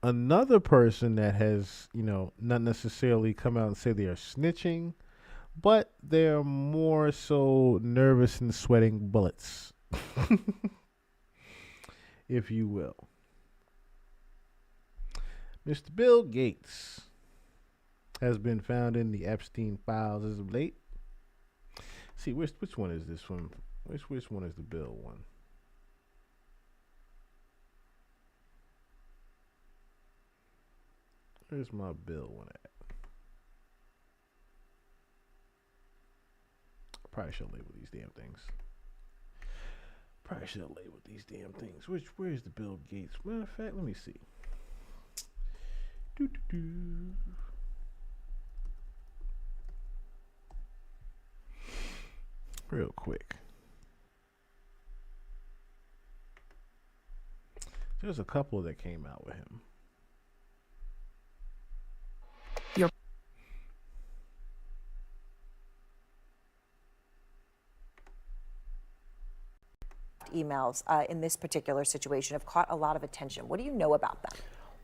Another person that has, not necessarily come out and say they are snitching, but they're more so nervous and sweating bullets, if you will. Mr. Bill Gates has been found in the Epstein files as of late. See, which one is this one? Which one is the Bill one? Where's my Bill one at? Probably should label these damn things. Where's the Bill Gates? Matter of fact, let me see. Real quick. There's a couple that came out with him. Your emails in this particular situation have caught a lot of attention. What do you know about them?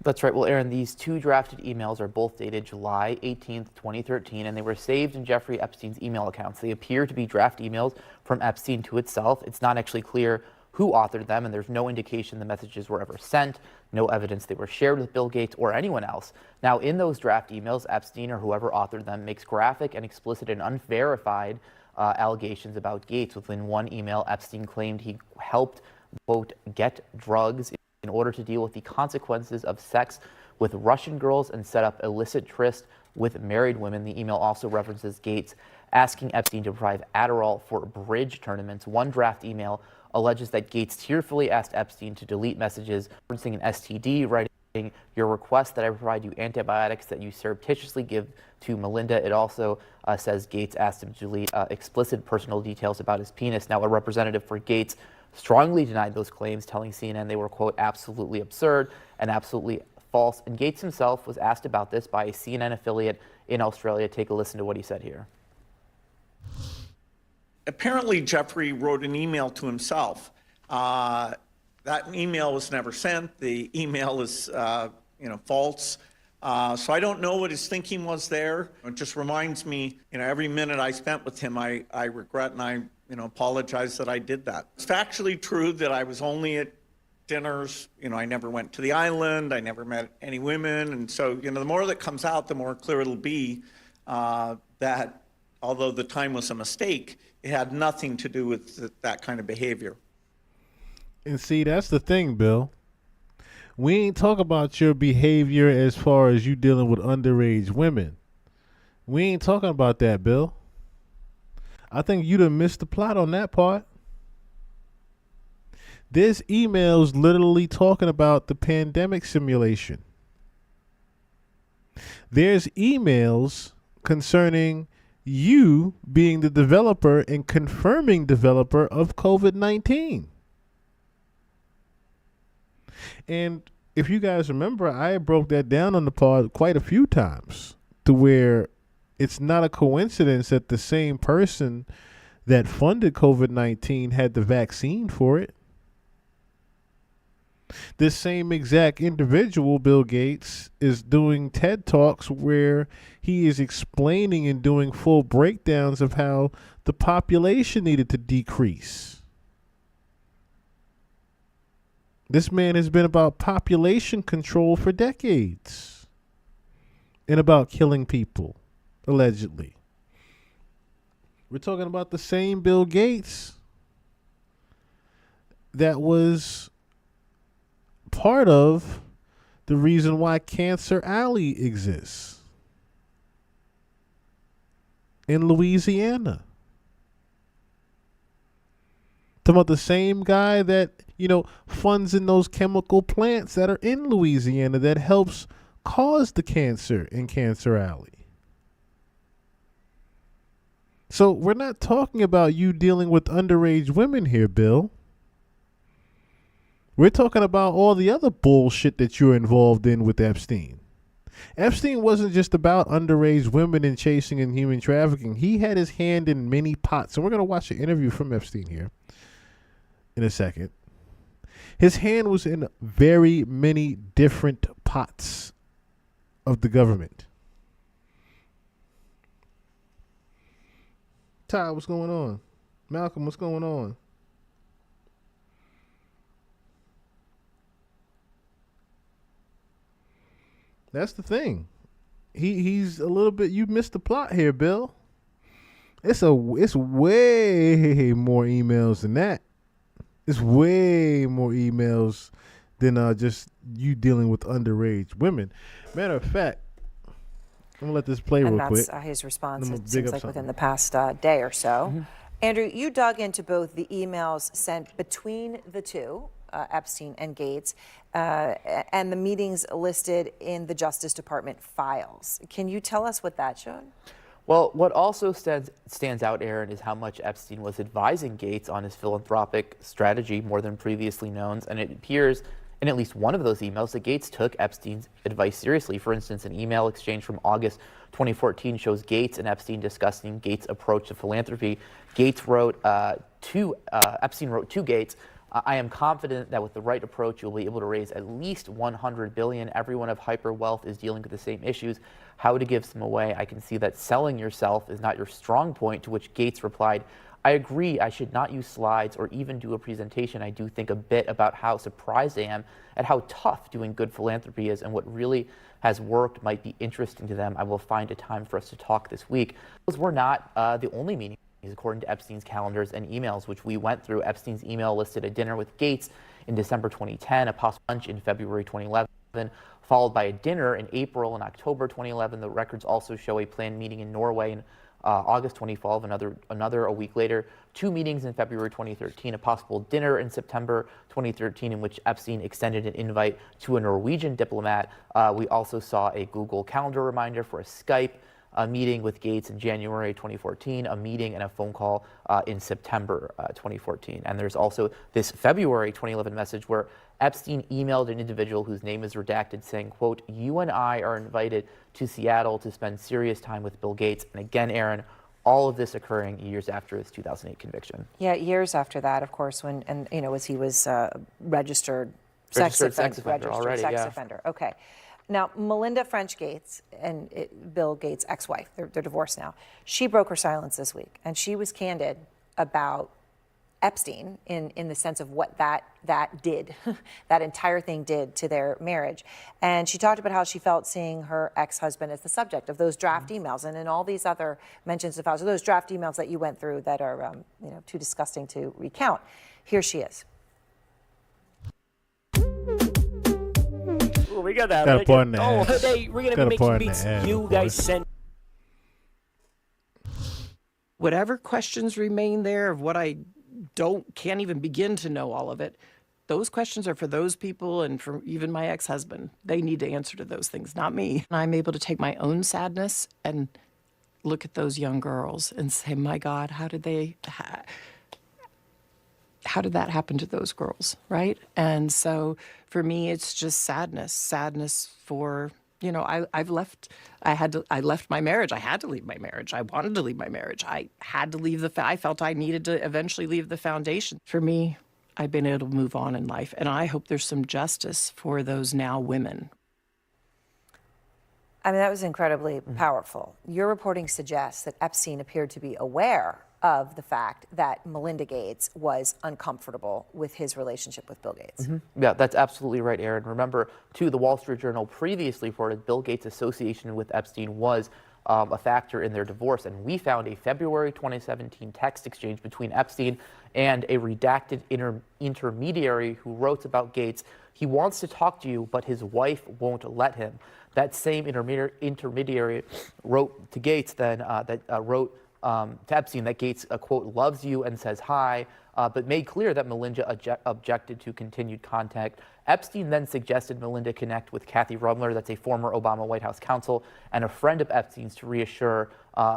That's right. Well, Aaron, these two drafted emails are both dated July 18th, 2013, and they were saved in Jeffrey Epstein's email accounts. They appear to be draft emails from Epstein to itself. It's not actually clear who authored them, and there's no indication the messages were ever sent, no evidence they were shared with Bill Gates or anyone else. Now, in those draft emails, Epstein or whoever authored them makes graphic and explicit and unverified allegations about Gates. Within one email, Epstein claimed he helped, quote, get drugs in order to deal with the consequences of sex with Russian girls and set up illicit tryst with married women. The email also references Gates asking Epstein to provide Adderall for bridge tournaments. One draft email alleges that Gates tearfully asked Epstein to delete messages referencing an STD, writing, "Your request that I provide you antibiotics that you surreptitiously give to Melinda." It also says Gates asked him to delete explicit personal details about his penis. Now, a representative for Gates strongly denied those claims, telling CNN they were, quote, absolutely absurd and absolutely false. And Gates himself was asked about this by a CNN affiliate in Australia. Take a listen to what he said here. Apparently, Jeffrey wrote an email to himself. That email was never sent. The email is, false. So I don't know what his thinking was there. It just reminds me, every minute I spent with him, I regret and I, apologize that I did that. It's factually true that I was only at dinners. I never went to the island. I never met any women. And so, the more that comes out, the more clear it'll be that although the time was a mistake, it had nothing to do with that kind of behavior. And see, that's the thing, Bill. We ain't talk about your behavior as far as you dealing with underage women. We ain't talking about that, Bill. I think you done missed the plot on that part. This email's literally talking about the pandemic simulation. There's emails concerning you being the developer and confirming developer of COVID-19. And if you guys remember, I broke that down on the pod quite a few times to where it's not a coincidence that the same person that funded COVID-19 had the vaccine for it. This same exact individual, Bill Gates, is doing TED Talks where he is explaining and doing full breakdowns of how the population needed to decrease. This man has been about population control for decades and about killing people, allegedly. We're talking about the same Bill Gates that was part of the reason why Cancer Alley exists in Louisiana. Talking about the same guy that, funds in those chemical plants that are in Louisiana that helps cause the cancer in Cancer Alley. So we're not talking about you dealing with underage women here, Bill. We're talking about all the other bullshit that you're involved in with Epstein. Epstein wasn't just about underage women and chasing and human trafficking. He had his hand in many pots. And we're going to watch an interview from Epstein here in a second. His hand was in very many different pots of the government. Ty, what's going on? Malcolm, what's going on? That's the thing. He's a little bit. You missed the plot here, Bill. It's way more emails than that. It's way more emails than just you dealing with underage women. Matter of fact, I'm gonna let this play And real quick. that's his response, I'm it gonna dig seems up like, something. within the past day or so. Andrew, you dug into both the emails sent between the two, Epstein and Gates, and the meetings listed in the Justice Department files. Can you tell us what that showed? Well, what also stands out, Aaron, is how much Epstein was advising Gates on his philanthropic strategy more than previously known. And it appears in at least one of those emails that Gates took Epstein's advice seriously. For instance, an email exchange from August 2014 shows Gates and Epstein discussing Gates' approach to philanthropy. Epstein wrote to Gates, I am confident that with the right approach, you'll be able to raise at least $100 billion. Everyone of hyper wealth is dealing with the same issues. How to give some away? I can see that selling yourself is not your strong point, to which Gates replied, I agree, I should not use slides or even do a presentation. I do think a bit about how surprised I am at how tough doing good philanthropy is, and what really has worked might be interesting to them. I will find a time for us to talk this week. Those were not the only meetings, according to Epstein's calendars and emails, which we went through. Epstein's email listed a dinner with Gates in December 2010, a possible lunch in February 2011, followed by a dinner in April and October 2011. The records also show a planned meeting in Norway in August 2012, another a week later, two meetings in February 2013, a possible dinner in September 2013 in which Epstein extended an invite to a Norwegian diplomat. We also saw a Google Calendar reminder for a Skype meeting with Gates in January 2014, a meeting and a phone call in September 2014. And there's also this February 2011 message where Epstein emailed an individual whose name is redacted saying, quote, you and I are invited to Seattle to spend serious time with Bill Gates. And again, Aaron, all of this occurring years after his 2008 conviction. Yeah, years after that, of course, when, and you know, as he was registered sex offender offender. Okay. Now, Melinda French Gates and Bill Gates' ex-wife, they're divorced now. She broke her silence this week, and she was candid about Epstein in the sense of what that did, that entire thing did to their marriage. And she talked about how she felt seeing her ex-husband as the subject of those draft emails, and in all these other mentions of files, those draft emails that you went through that are too disgusting to recount. Here she is. Well, we got that. Got a part in the Oh, ass. hey, we're gonna Got a make part some in the beats. ass, You of guys course. send. Whatever questions remain there of what I can't even begin to know all of it. Those questions are for those people and for even my ex-husband. They need to answer to those things, not me. And I'm able to take my own sadness and look at those young girls and say, my God, how did that happen to those girls, right? And so for me, it's just sadness for, I left my marriage. I had to leave my marriage. I wanted to leave my marriage. I had to leave I felt I needed to eventually leave the foundation. For me, I've been able to move on in life, and I hope there's some justice for those now women. I mean, that was incredibly powerful. Your reporting suggests that Epstein appeared to be aware of the fact that Melinda Gates was uncomfortable with his relationship with Bill Gates. Yeah, that's absolutely right, Aaron. Remember, too, the Wall Street Journal previously reported Bill Gates' association with Epstein was a factor in their divorce. And we found a February 2017 text exchange between Epstein and a redacted intermediary who wrote about Gates. He wants to talk to you, but his wife won't let him. That same intermediary wrote to Gates wrote to Epstein that Gates, quote, loves you and says hi, but made clear that Melinda objected to continued contact. Epstein then suggested Melinda connect with Kathy Rumler, that's a former Obama White House counsel and a friend of Epstein's, to reassure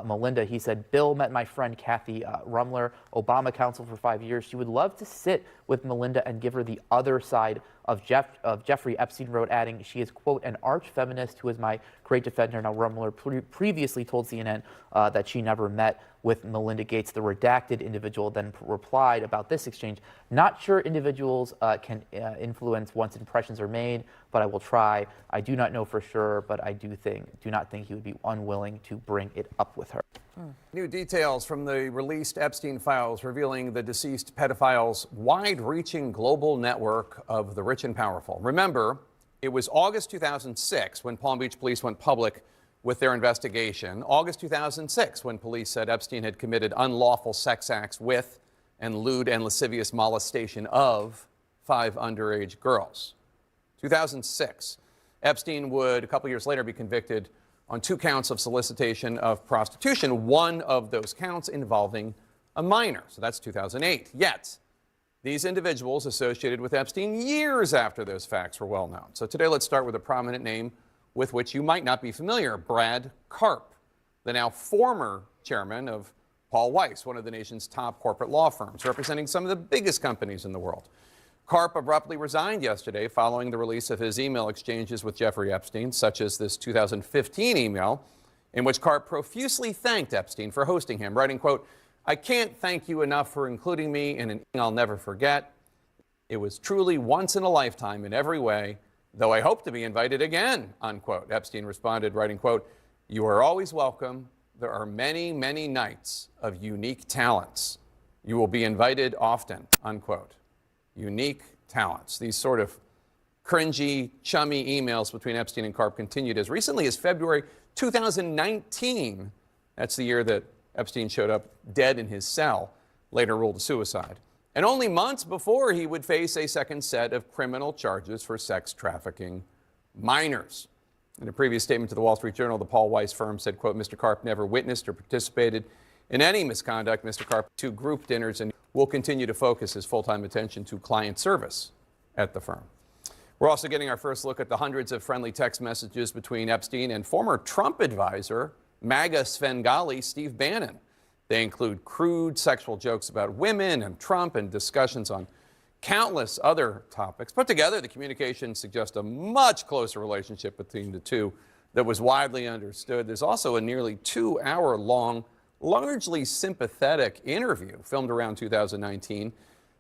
Melinda. He said, Bill met my friend Kathy Rumler, Obama counsel for 5 years. She would love to sit with Melinda and give her the other side of Jeffrey Epstein, wrote, adding, she is, quote, an arch feminist who is my great defender. Now, Rumler previously told CNN that she never met with Melinda Gates. The redacted individual then replied about this exchange, not sure individuals can influence once impressions are made, but I will try. I do not know for sure, but I do not think he would be unwilling to bring it up with her. New details from the released Epstein files revealing the deceased pedophile's wide-reaching global network of the rich and powerful. Remember, it was August 2006 when Palm Beach police went public with their investigation. August 2006 when police said Epstein had committed unlawful sex acts with and lewd and lascivious molestation of 5 underage girls. 2006. Epstein would, a couple years later, be convicted on 2 counts of solicitation of prostitution, one of those counts involving a minor. So that's 2008. Yet, these individuals associated with Epstein years after those facts were well known. So today, let's start with a prominent name with which you might not be familiar, Brad Karp, the now former chairman of Paul Weiss, one of the nation's top corporate law firms, representing some of the biggest companies in the world. Karp abruptly resigned yesterday following the release of his email exchanges with Jeffrey Epstein, such as this 2015 email in which Karp profusely thanked Epstein for hosting him, writing, quote, I can't thank you enough for including me in an email I'll never forget. It was truly once in a lifetime in every way, though I hope to be invited again, unquote. Epstein responded, writing, quote, you are always welcome. There are many, many nights of unique talents. You will be invited often, unquote. Unique talents. These sort of cringy, chummy emails between Epstein and Karp continued as recently as February 2019. That's the year that Epstein showed up dead in his cell, later ruled a suicide. And only months before he would face a second set of criminal charges for sex trafficking minors. In a previous statement to the Wall Street Journal, the Paul Weiss firm said, quote, Mr. Karp never witnessed or participated in any misconduct. Mr. Karp, 2 group dinners, and will continue to focus his full-time attention to client service at the firm. We're also getting our first look at the hundreds of friendly text messages between Epstein and former Trump advisor, MAGA Svengali Steve Bannon. They include crude sexual jokes about women and Trump and discussions on countless other topics. Put together, the communications suggest a much closer relationship between the two that was widely understood. There's also a nearly 2-hour-long, largely sympathetic interview filmed around 2019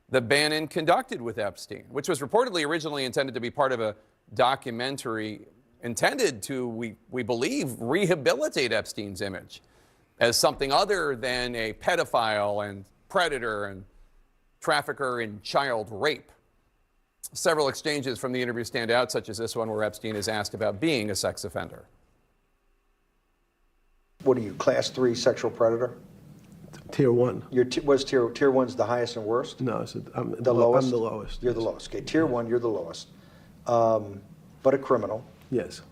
that Bannon conducted with Epstein, which was reportedly originally intended to be part of a documentary intended to, we believe, rehabilitate Epstein's image as something other than a pedophile and predator and trafficker in child rape. Several exchanges from the interview stand out, such as this one where Epstein is asked about being a sex offender. What are you, class 3 sexual predator? Tier 1. Was tier 1's the highest and worst? No, I'm The lowest? I'm the lowest. You're yes. the lowest. Okay, tier 1, you're the lowest. But a criminal. Yes.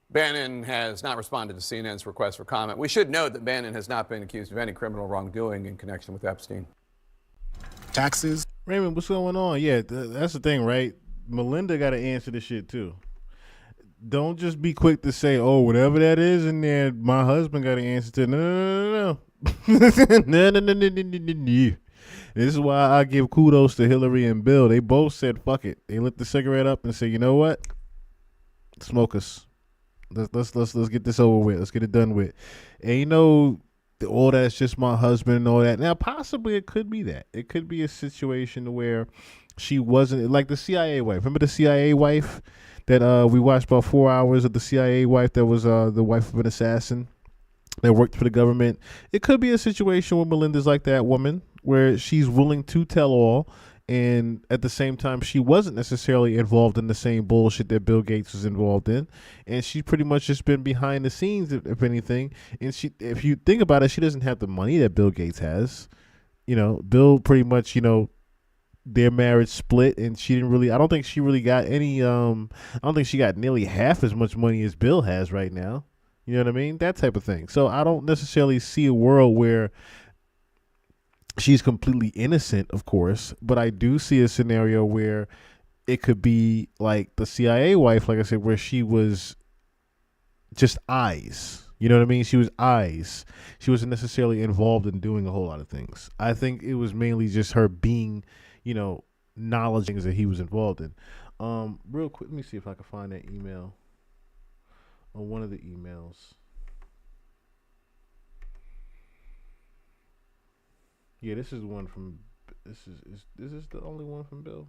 Bannon has not responded to CNN's request for comment. We should note that Bannon has not been accused of any criminal wrongdoing in connection with Epstein. Taxes. Raymond, what's going on? Yeah, that's the thing, right? Melinda got to answer this shit too. Don't just be quick to say, "Oh, whatever that is in there, my husband got to answer to." No. No. This is why I give kudos to Hillary and Bill. They both said, "Fuck it." They lit the cigarette up and said, "You know what? Smoke us. Let's get this over with. Let's get it done with." And you know, all that's just my husband and all that. Now, possibly it could be that. It could be a situation where she wasn't like the CIA wife. Remember the CIA wife that we watched about 4 hours of the CIA wife that was the wife of an assassin that worked for the government. It could be a situation where Melinda's like that woman where she's willing to tell all, and at the same time she wasn't necessarily involved in the same bullshit that Bill Gates was involved in, and she's pretty much just been behind the scenes if anything. And she, if you think about it, she doesn't have the money that Bill Gates has. You know, Bill pretty much, you know, their marriage split, and she didn't really, I don't think she really got any I don't think she got nearly half as much money as Bill has right now. You know what I mean? That type of thing. So I don't necessarily see a world where she's completely innocent, of course, but I do see a scenario where it could be like the CIA wife, like I said, where she was just eyes. You know what I mean? She was eyes. She wasn't necessarily involved in doing a whole lot of things. I think it was mainly just her being, knowledge things that he was involved in. Real quick, let me see if I can find that email on one of the emails. Yeah, this is the one from. This is the only one from Bill.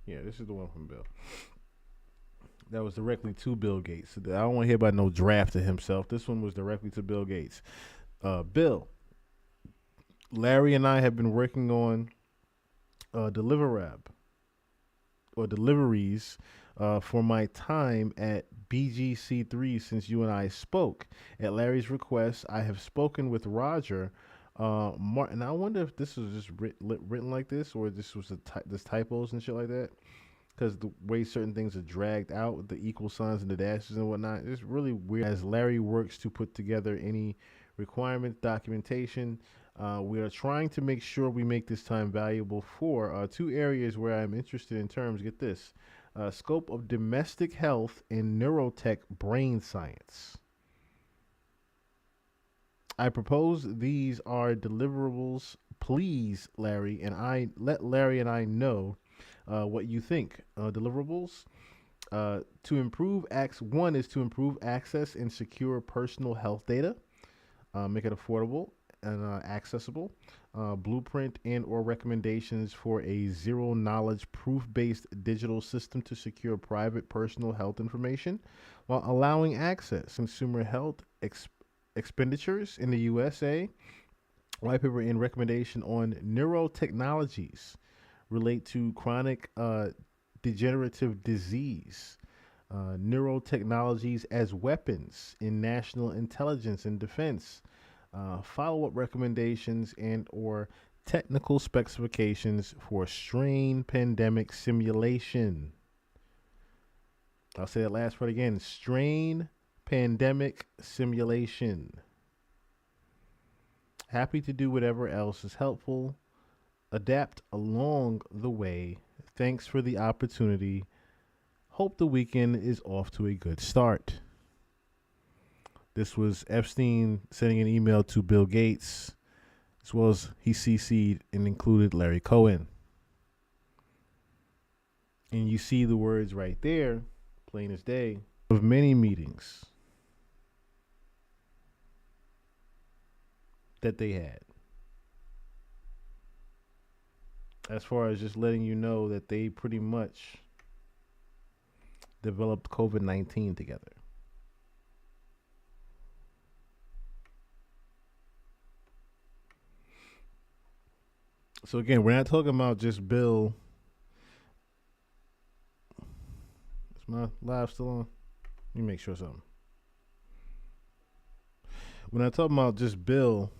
Yeah, this is the one from Bill. That was directly to Bill Gates. I don't want to hear about no draft to himself. This one was directly to Bill Gates. Bill, Larry and I have been working on Deliverab or deliveries for my time at BGC3 since you and I spoke. At Larry's request, I have spoken with Roger Martin. I wonder if this was just written like this, or this was this typos and shit like that. Because the way certain things are dragged out with the equal signs and the dashes and whatnot, it's really weird. As Larry works to put together any requirement documentation, we are trying to make sure we make this time valuable for two areas where I'm interested in terms. Get this. Scope of domestic health and neurotech brain science. I propose these are deliverables. Please, Larry, and I let Larry and I know what you think. Deliverables to improve one is to improve access and secure personal health data, make it affordable and accessible. Blueprint and or recommendations for a zero knowledge proof based digital system to secure private personal health information while allowing access. Consumer health expenditures in the USA. White paper and recommendation on neurotechnologies relate to chronic degenerative disease, neurotechnologies as weapons in national intelligence and defense, follow-up recommendations and or technical specifications for strain pandemic simulation. I'll say that last part again. Strain pandemic simulation. Happy to do whatever else is helpful. Adapt along the way. Thanks for the opportunity. Hope the weekend is off to a good start. This was Epstein sending an email to Bill Gates, as well as he CC'd and included Larry Cohen. And you see the words right there, plain as day, of many meetings that they had. As far as just letting you know that they pretty much developed COVID-19 together. So again, we're not talking about just Bill. Is my live still on? Let me make sure something. We're not talking about just Bill,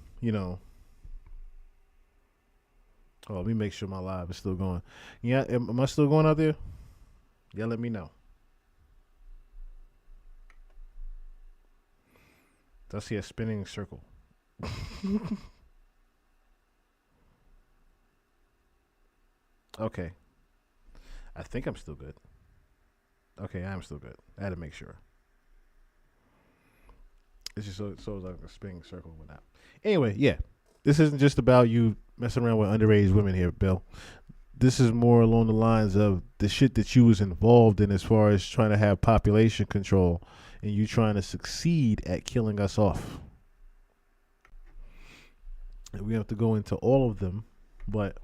Oh, let me make sure my live is still going. Yeah, am I still going out there? Yeah, let me know. I see a spinning circle. Okay. I think I'm still good. Okay, I'm still good. I had to make sure. It's just so it's like a spinning circle and whatnot. Anyway, yeah. This isn't just about you messing around with underage women here, Bill. This is more along the lines of the shit that you was involved in as far as trying to have population control and you trying to succeed at killing us off. And we have to go into all of them, but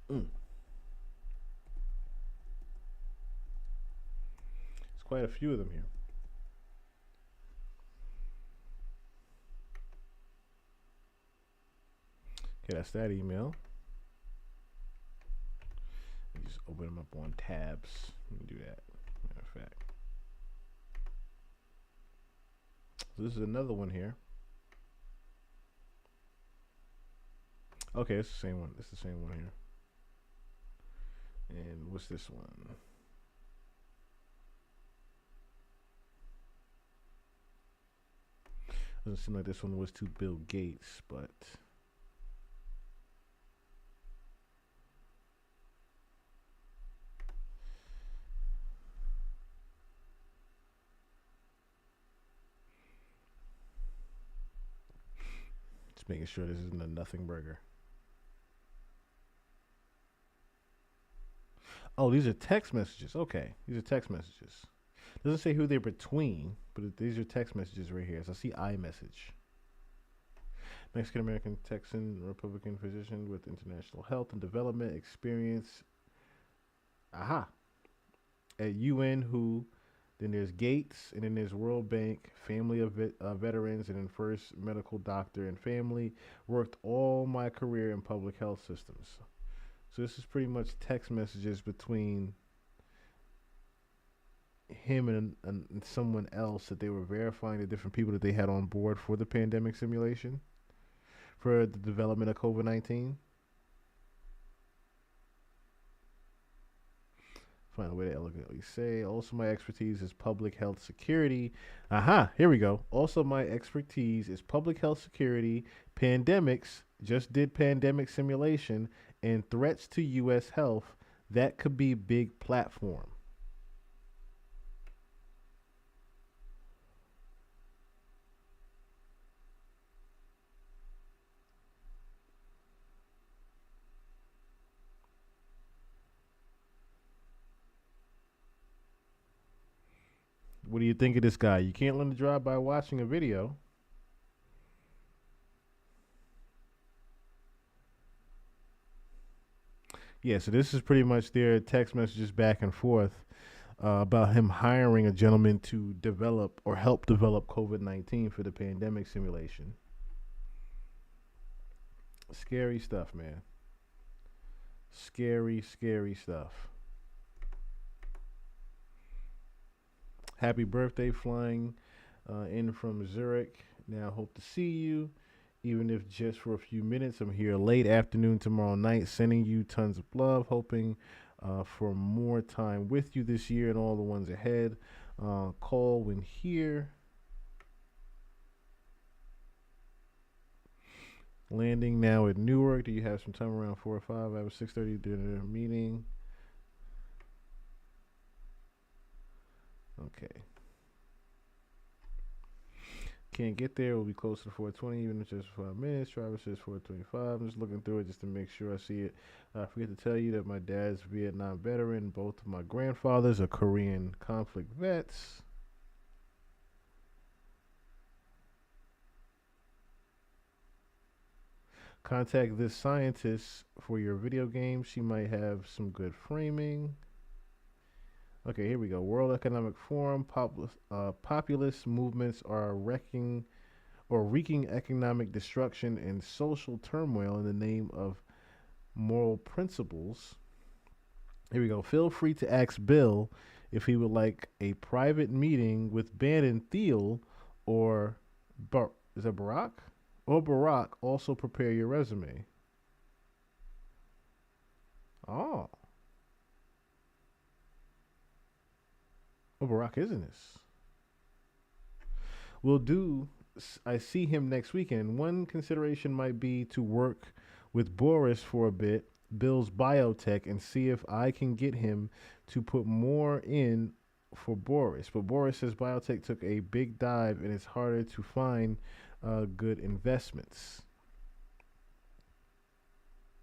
there's quite a few of them here. Okay, that's that email. Just open them up on tabs. Let me do that. Matter of fact. So this is another one here. Okay, it's the same one. It's the same one here. And what's this one? Doesn't seem like this one was to Bill Gates, but just making sure this isn't a nothing burger. Oh, these are text messages. Okay, these are text messages. Doesn't say who they're between, but these are text messages right here. So I see iMessage. Mexican American Texan Republican physician with international health and development experience. Aha. At UN WHO. Then there's Gates, and then there's World Bank, family of veterans, and then first medical doctor and family. Worked all my career in public health systems. So this is pretty much text messages between him and someone else that they were verifying the different people that they had on board for the pandemic simulation for the development of COVID-19. Find a way to elegantly say. Also, my expertise is public health security. Aha, here we go. Also, my expertise is public health security, pandemics, just did pandemic simulation, and threats to U.S. health. That could be big platform. What do you think of this guy? You can't learn to drive by watching a video. Yeah, so this is pretty much their text messages back and forth about him hiring a gentleman to develop or help develop COVID-19 for the pandemic simulation. Scary stuff, man. Scary, scary stuff. Happy birthday, flying in from Zurich. Now, hope to see you, even if just for a few minutes. I'm here late afternoon tomorrow night, sending you tons of love, hoping for more time with you this year and all the ones ahead. Call when here. Landing now at Newark. Do you have some time around 4 or 5? I have a 6:30 dinner meeting. Okay. Can't get there. We'll be close to 4:20, even if it's just 5 minutes. Driver says 4:25. I'm just looking through it just to make sure I see it. I forget to tell you that my dad's Vietnam veteran. Both of my grandfathers are Korean conflict vets. Contact this scientist for your video game. She might have some good framing. Okay, here we go. World Economic Forum. Populist movements are wreaking economic destruction and social turmoil in the name of moral principles. Here we go. Feel free to ask Bill if he would like a private meeting with Bannon Thiel or is that Barack? Or Barack. Also prepare your resume. Oh. Oh, Barack is in this. I see him next weekend. One consideration might be to work with Boris for a bit, Bill's biotech, and see if I can get him to put more in for Boris. But Boris says biotech took a big dive and it's harder to find good investments.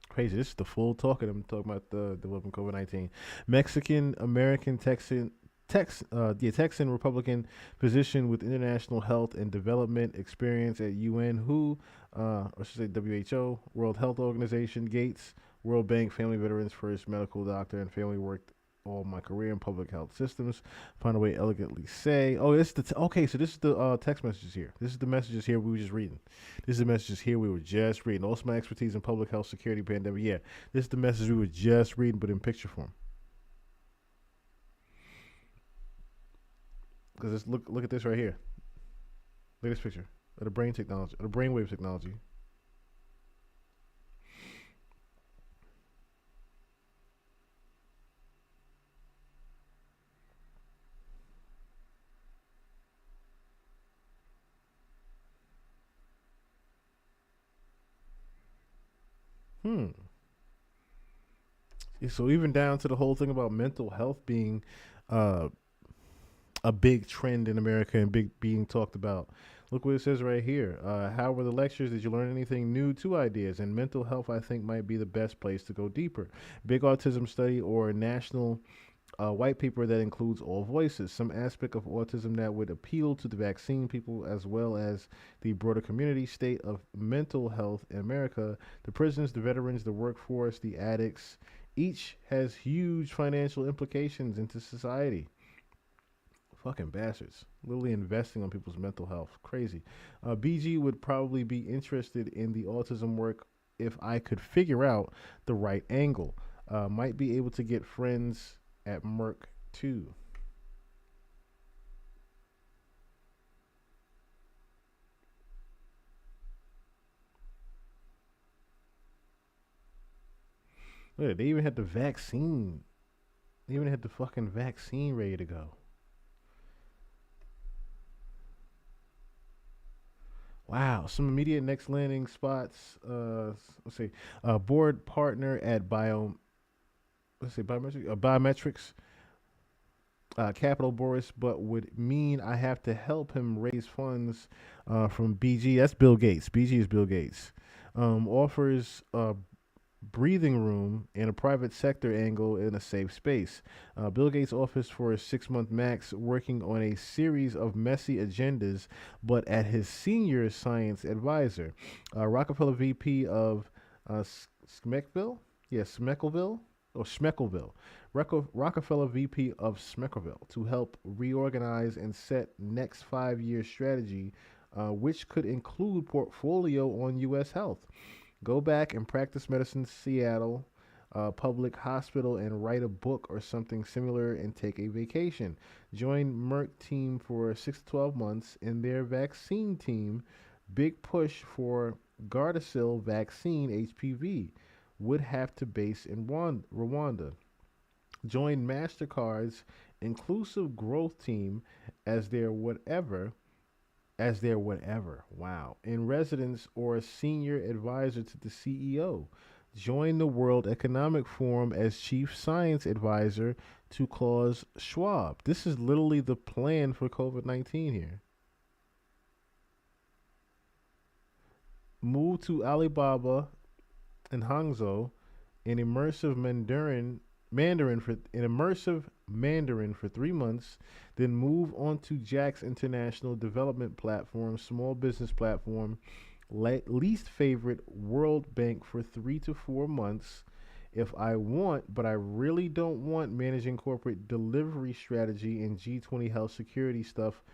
Crazy. This is the full talk of them talking about the developing COVID-19. Mexican American Texan Republican physician with international health and development experience at UN WHO, or should say WHO, World Health Organization, Gates, World Bank, family veterans, first medical doctor, and family worked all my career in public health systems. Find a way to elegantly say. Oh, this is okay. So this is the text messages here. This is the messages here we were just reading. This is the messages here we were just reading. Also, my expertise in public health security pandemic. Yeah, this is the message we were just reading, but in picture form. Because look at this right here. Look at this picture of the brain technology, of the brainwave technology. So even down to the whole thing about mental health being uh, a big trend in America and big being talked about. Look what it says right here. How were the lectures? Did you learn anything new? Two ideas. And mental health, I think, might be the best place to go deeper. Big autism study or national white paper that includes all voices. Some aspect of autism that would appeal to the vaccine people as well as the broader community. State of mental health in America. The prisons, the veterans, the workforce, the addicts. Each has huge financial implications into society. Fucking bastards. Literally investing on people's mental health. Crazy. BG would probably be interested in the autism work if I could figure out the right angle. Might be able to get friends at Merck too. Look, they even had the vaccine. They even had the fucking vaccine ready to go. Wow, some immediate next landing spots. Let's see, board partner at biometrics. Capital Boris, but would mean I have to help him raise funds from BG. That's Bill Gates. BG is Bill Gates. Offers breathing room and a private sector angle in a safe space. Bill Gates offers for a 6-month max, working on a series of messy agendas, but at his senior science advisor. Rockefeller VP of Smeckleville? Yes, Smeckleville? Or Schmeckleville. Rockefeller VP of Smeckleville to help reorganize and set next 5-year strategy, which could include portfolio on U.S. health. Go back and practice medicine, Seattle Public Hospital, and write a book or something similar and take a vacation. Join Merck team for 6 to 12 months in their vaccine team. Big push for Gardasil vaccine HPV. Would have to base in Rwanda. Join MasterCard's inclusive growth team as their whatever. Wow. In residence or a senior advisor to the CEO. Join the World Economic Forum as chief science advisor to Klaus Schwab. This is literally the plan for COVID-19 here. Move to Alibaba in Hangzhou, an immersive Mandarin for 3 months, then move on to Jack's International Development Platform, small business platform, least favorite World Bank for 3 to 4 months. If I want, but I really don't want managing corporate delivery strategy and G20 health security stuff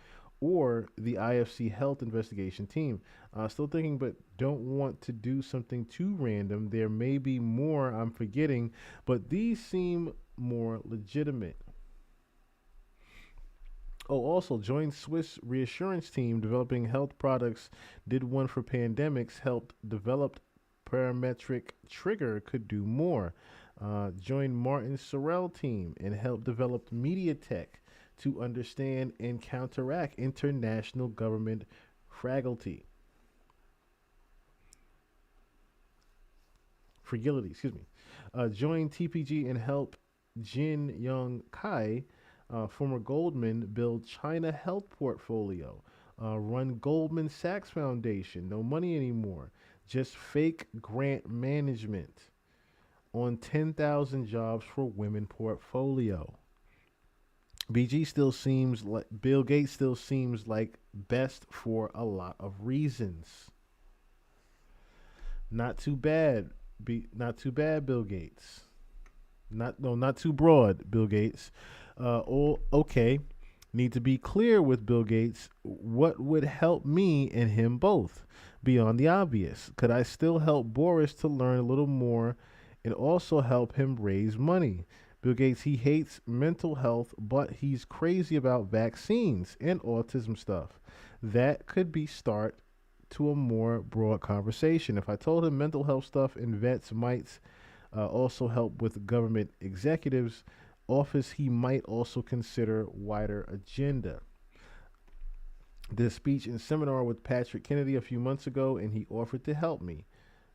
or the IFC health investigation team. Still thinking, but don't want to do something too random. There may be more I'm forgetting, but these seem more legitimate. Oh, also join Swiss reassurance team developing health products. Did one for pandemics. Helped developed parametric trigger. Could do more. Join Martin Sorrell team and help develop media tech to understand and counteract international government fragility. Fragility, excuse me. Join TPG and help Jin Young Kai, former Goldman, build China health portfolio. Run Goldman Sachs Foundation. No money anymore. Just fake grant management on 10,000 jobs for women portfolio. BG still seems like Bill Gates still seems like best for a lot of reasons. Not too bad. Not too bad, Bill Gates. Not too broad, Bill Gates. Okay. Need to be clear with Bill Gates. What would help me and him both? Beyond the obvious. Could I still help Boris to learn a little more and also help him raise money? Bill Gates, he hates mental health, but he's crazy about vaccines and autism stuff. That could be start to a more broad conversation. If I told him mental health stuff and vets might also help with government executives office, he might also consider wider agenda. Did a speech and seminar with Patrick Kennedy a few months ago, and he offered to help me.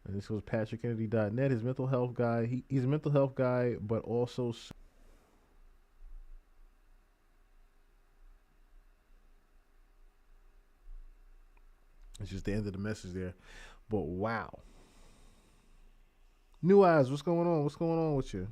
And this was PatrickKennedy.net. His mental health guy. He's a mental health guy, but also. It's just the end of the message there. But wow. New Eyes, what's going on? What's going on with you?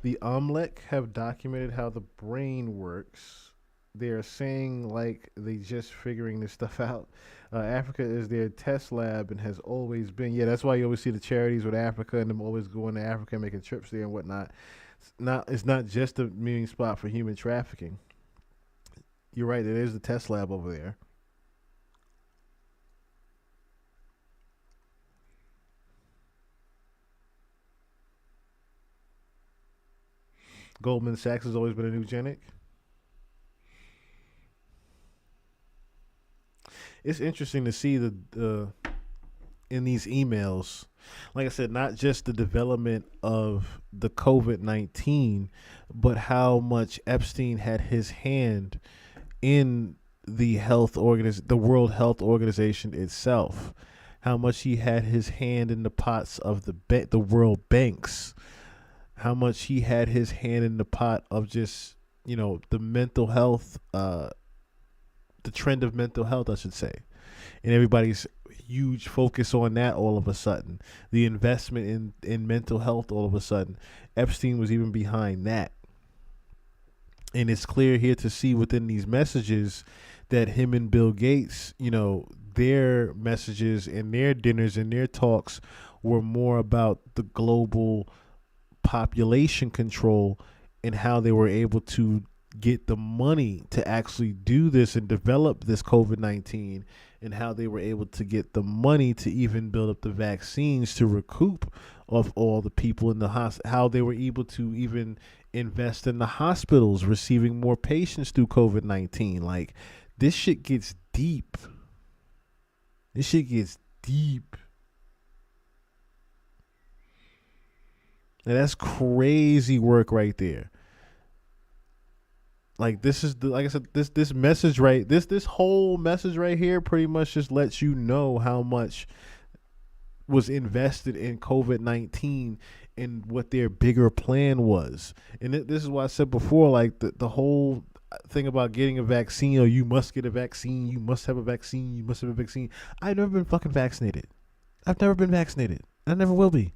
The Omelek have documented how the brain works. They are saying like they just figuring this stuff out. Africa is their test lab and has always been. Yeah, that's why you always see the charities with Africa and them always going to Africa, making trips there and whatnot. It's not just a meeting spot for human trafficking. You're right. There is the test lab over there. Goldman Sachs has always been a eugenic. It's interesting to see the in these emails, like I said, not just the development of the COVID-19, but how much Epstein had his hand in the the World Health Organization itself. How much he had his hand in the pots of the world banks. How much he had his hand in the pot of just, the mental health, the trend of mental health, I should say. And everybody's huge focus on that all of a sudden. The investment in mental health all of a sudden. Epstein was even behind that. And it's clear here to see within these messages that him and Bill Gates, their messages and their dinners and their talks were more about the global population control and how they were able to get the money to actually do this and develop this COVID-19, and how they were able to get the money to even build up the vaccines to recoup of all the people in the hospital, how they were able to even invest in the hospitals receiving more patients through COVID-19. Like, this shit gets deep. This shit gets deep. And that's crazy work right there. Like, this is like I said, this message this whole message right here pretty much just lets you know how much was invested in COVID-19 and what their bigger plan was. And this is why I said before, like the whole thing about getting a vaccine, or you must get a vaccine, you must have a vaccine, you must have a vaccine. I've never been fucking vaccinated. I've never been vaccinated. I never will be.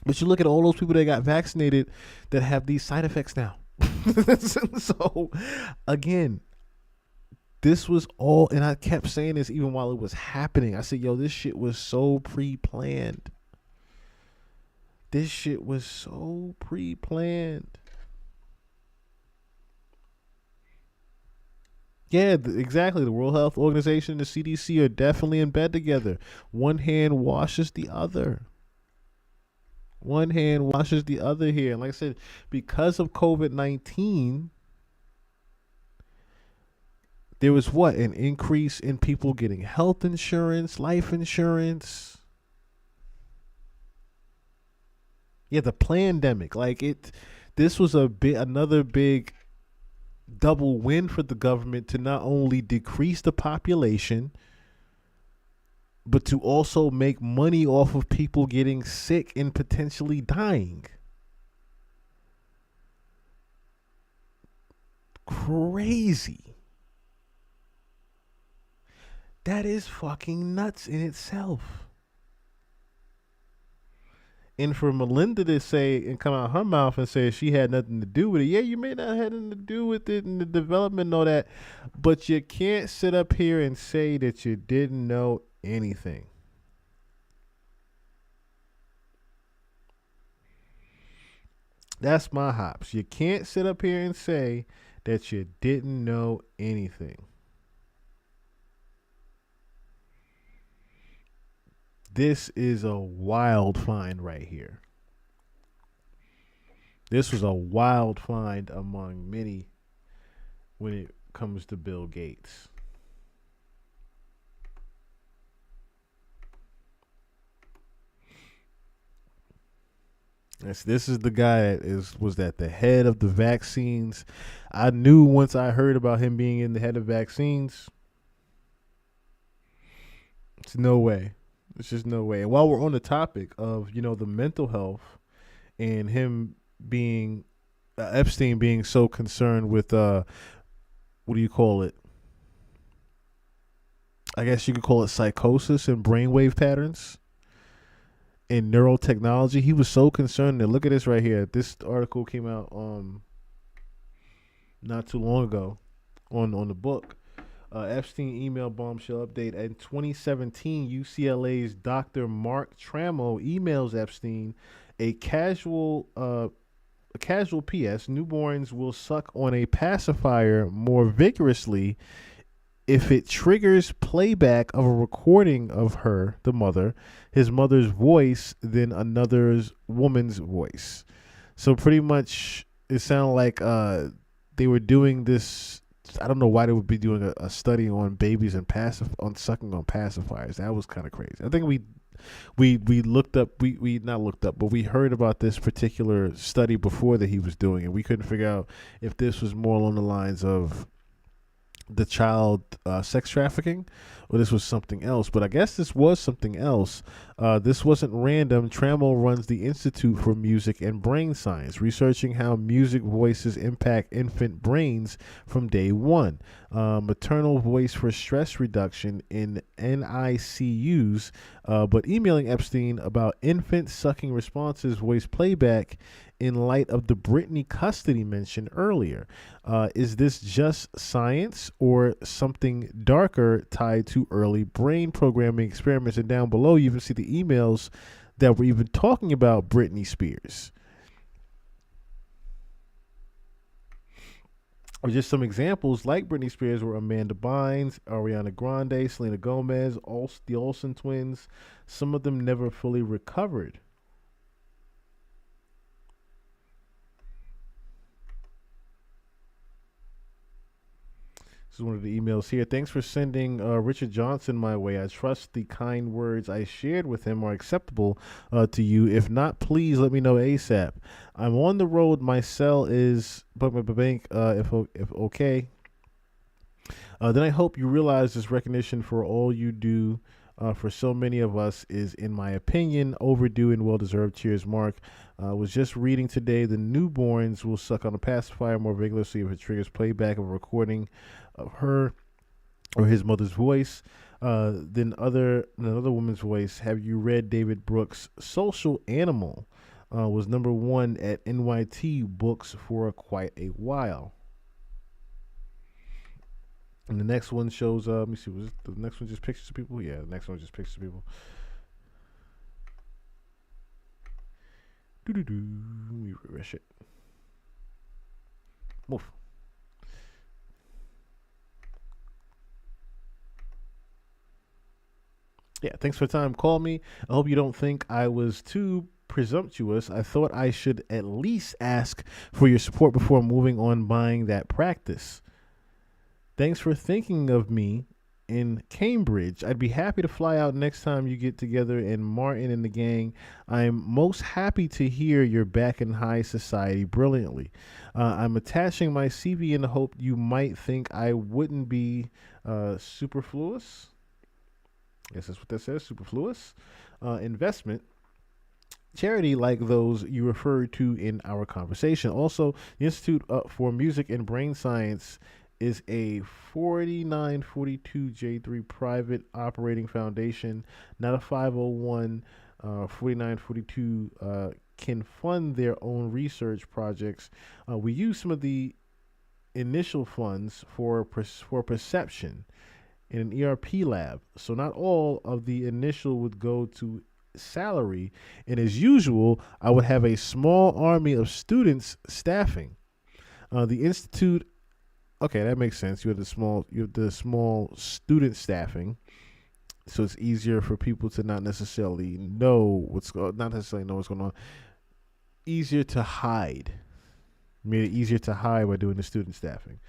But you look at all those people that got vaccinated that have these side effects now. So, again, this was all, and I kept saying this even while it was happening. I said, yo, this shit was so pre-planned. This shit was so pre-planned. Yeah, exactly. The World Health Organization and the CDC are definitely in bed together. One hand washes the other. One hand washes the other here. And like I said, because of COVID-19, there was an increase in people getting health insurance, life insurance. Yeah, the pandemic. This was another big double win for the government to not only decrease the population, but to also make money off of people getting sick and potentially dying. Crazy. That is fucking nuts in itself. And for Melinda to say and come out her mouth and say she had nothing to do with it. Yeah, you may not have nothing to do with it in the development and all that, but you can't sit up here and say that you didn't know anything. That's my hops. You can't sit up here and say that you didn't know anything. This is a wild find right here. This was a wild find among many when it comes to Bill Gates. This is the guy that was at the head of the vaccines. I knew once I heard about him being in the head of vaccines, It's no way. It's just no way. And while we're on the topic of the mental health and him being Epstein being so concerned with what do you call it? I guess you could call it psychosis and brainwave patterns in neurotechnology. He was so concerned that look at this right here. This article came out not too long ago on the book. Epstein email bombshell update. In 2017, UCLA's Dr. Mark Tramo emails Epstein a casual PS: newborns will suck on a pacifier more vigorously if it triggers playback of a recording of her, the mother, his mother's voice than another's woman's voice. So pretty much it sounded like they were doing this. I don't know why they would be doing a study on babies and on sucking on pacifiers. That was kind of crazy. I think we looked up, we not looked up, but we heard about this particular study before that he was doing, and we couldn't figure out if this was more along the lines of the child sex trafficking or this was something else. But I guess this was something else. This wasn't random. Trammell runs the Institute for Music and Brain Science, researching how music voices impact infant brains from day one. Maternal voice for stress reduction in NICUs, but emailing Epstein about infant sucking responses voice playback in light of the Britney custody mentioned earlier. Is this just science or something darker tied to early brain programming experiments? And down below, you even see the emails that were even talking about Britney Spears. Or just some examples like Britney Spears were Amanda Bynes, Ariana Grande, Selena Gomez, the Olsen twins. Some of them never fully recovered. This is one of the emails here. Thanks for sending Richard Johnson my way. I trust the kind words I shared with him are acceptable to you. If not, please let me know ASAP. I'm on the road. My cell is bank. If okay. Then I hope you realize this recognition for all you do for so many of us is, in my opinion, overdue and well-deserved. Cheers, Mark. Was just reading today the newborns will suck on a pacifier more vigorously if it triggers playback of a recording of her or his mother's voice than another woman's voice. Have you read David Brooks' Social Animal? Was #1 at NYT Books for quite a while. And the next one shows, let me see, was the next one just pictures of people? Yeah, the next one just pictures of people. Let me refresh it. Move. Yeah, thanks for the time. Call me. I hope you don't think I was too presumptuous. I thought I should at least ask for your support before moving on buying that practice. Thanks for thinking of me in Cambridge. I'd be happy to fly out next time you get together, and Martin and the gang. I'm most happy to hear you're back in high society brilliantly. I'm attaching my CV in the hope you might think I wouldn't be superfluous. I guess that's what that says, superfluous. Investment. Charity like those you referred to in our conversation. Also, the Institute for Music and Brain Science is a 4942J3 private operating foundation, not a 501. 4942 can fund their own research projects. We use some of the initial funds for perception in an ERP lab, so not all of the initial would go to salary, and as usual, I would have a small army of students staffing. The institute, okay, that makes sense. You have the small student staffing, so it's easier for people to not necessarily know what's going on. Easier to hide. Made it easier to hide by doing the student staffing.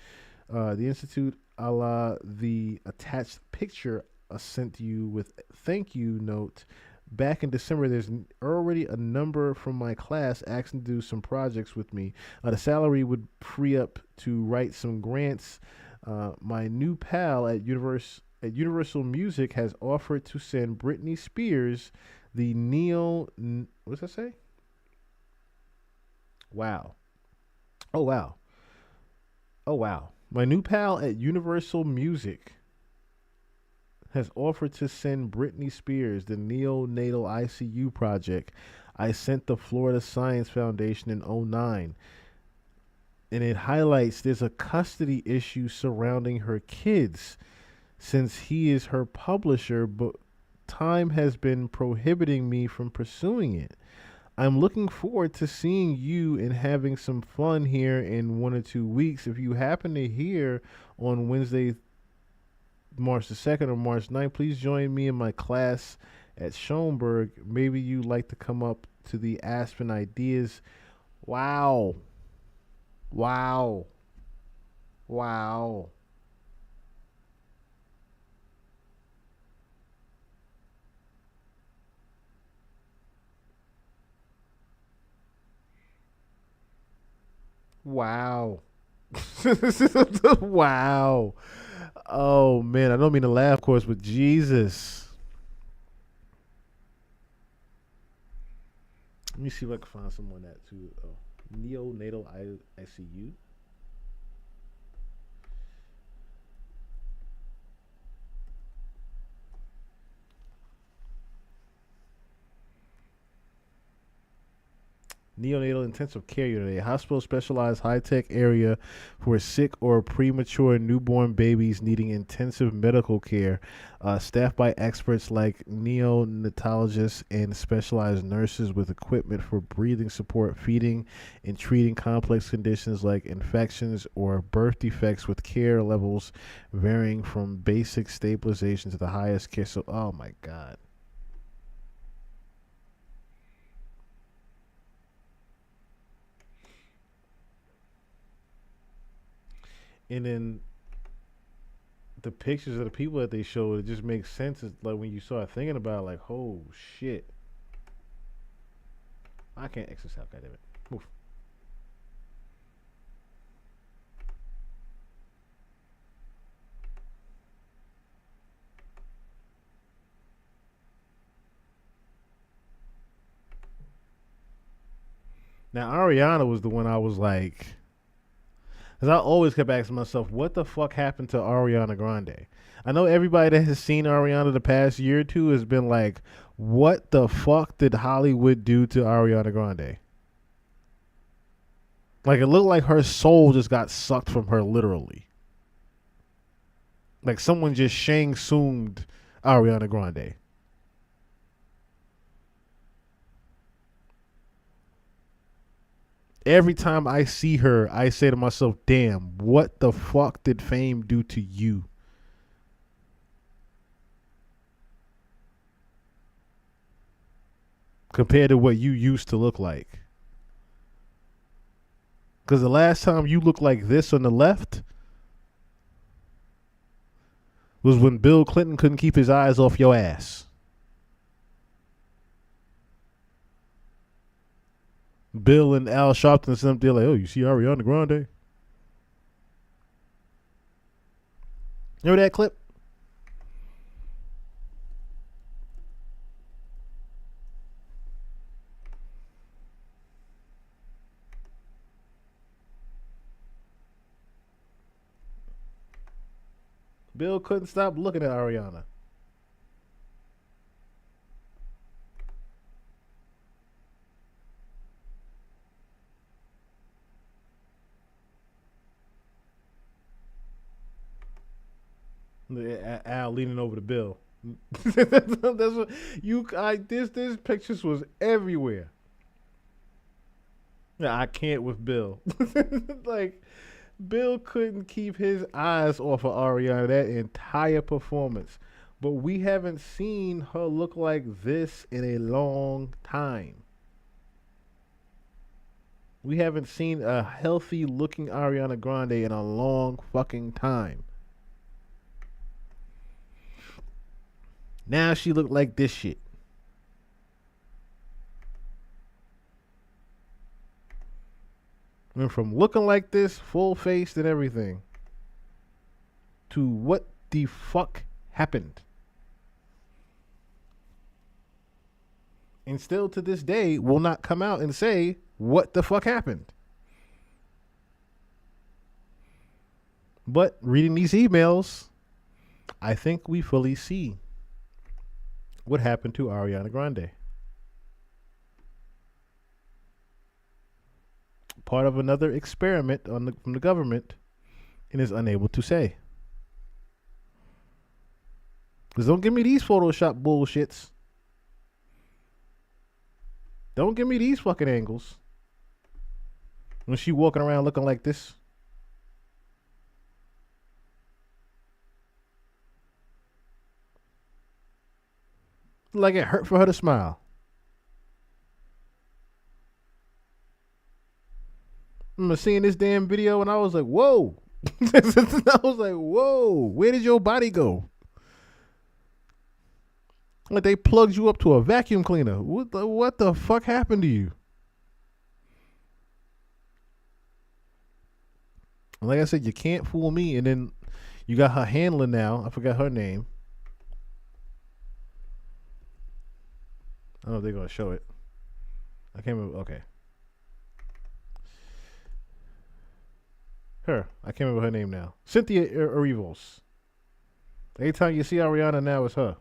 The institute, a la the attached picture sent to you with thank you note. Back in December, there's already a number from my class asking to do some projects with me. The salary would free up to write some grants. My new pal at at Universal Music has offered to send Britney Spears the what's that say? Wow. Oh wow. Oh wow. My new pal at Universal Music has offered to send Britney Spears the neonatal ICU project I sent the Florida Science Foundation in '09. And it highlights there's a custody issue surrounding her kids since he is her publisher, but time has been prohibiting me from pursuing it. I'm looking forward to seeing you and having some fun here in 1 or 2 weeks. If you happen to hear on Wednesday, March the 2nd or March 9th, please join me in my class at Schoenberg. Maybe you'd like to come up to the Aspen Ideas. Wow. Wow. Wow. Wow. Wow. Oh man, I don't mean to laugh, of course, but Jesus. Let me see if I can find someone that too. Oh, neonatal ICU. Neonatal intensive care unit, a hospital specialized high-tech area for sick or premature newborn babies needing intensive medical care, staffed by experts like neonatologists and specialized nurses with equipment for breathing support, feeding, and treating complex conditions like infections or birth defects, with care levels varying from basic stabilization to the highest care. So, oh my God. And then the pictures of the people that they showed, it just makes sense. It's like when you start thinking about it, like, oh shit. I can't exercise, goddammit. Move. Now Ariana was the one I was like, because I always kept asking myself, what the fuck happened to Ariana Grande? I know everybody that has seen Ariana the past year or two has been like, what the fuck did Hollywood do to Ariana Grande? Like, it looked like her soul just got sucked from her, literally. Like someone just Shang Tsung'd Ariana Grande. Every time I see her, I say to myself, damn, what the fuck did fame do to you? Compared to what you used to look like. Because the last time you looked like this on the left was when Bill Clinton couldn't keep his eyes off your ass. Bill and Al Sharpton sent up there like, oh, you see Ariana Grande? Remember that clip? Bill couldn't stop looking at Ariana. Al leaning over to Bill. That's what this pictures was everywhere. Yeah, I can't with Bill. Like, Bill couldn't keep his eyes off of Ariana that entire performance. But we haven't seen her look like this in a long time. We haven't seen a healthy looking Ariana Grande in a long fucking time. Now she looked like this shit. Went from looking like this, full faced and everything, to what the fuck happened. And still to this day will not come out and say what the fuck happened. But reading these emails, I think we fully see what happened to Ariana Grande. Part of another experiment from the government, and is unable to say. Because don't give me these Photoshop bullshits. Don't give me these fucking angles. When she walking around looking like this. Like it hurt for her to smile. I remember seeing this damn video and I was like, whoa. I was like, whoa, where did your body go? Like they plugged you up to a vacuum cleaner. What the fuck happened to you? Like I said, you can't fool me. And then you got her handler now. I forgot her name. I don't know if they're going to show it. I can't remember. Okay. Her. I can't remember her name now. Cynthia Erivo. Anytime you see Ariana now, it's her.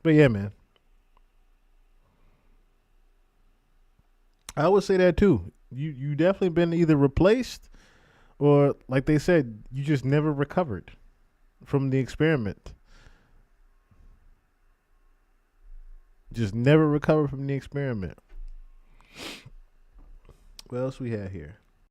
But yeah, man. I would say that too. You definitely been either replaced or, like they said, you just never recovered from the experiment. Just never recovered from the experiment. What else we had here?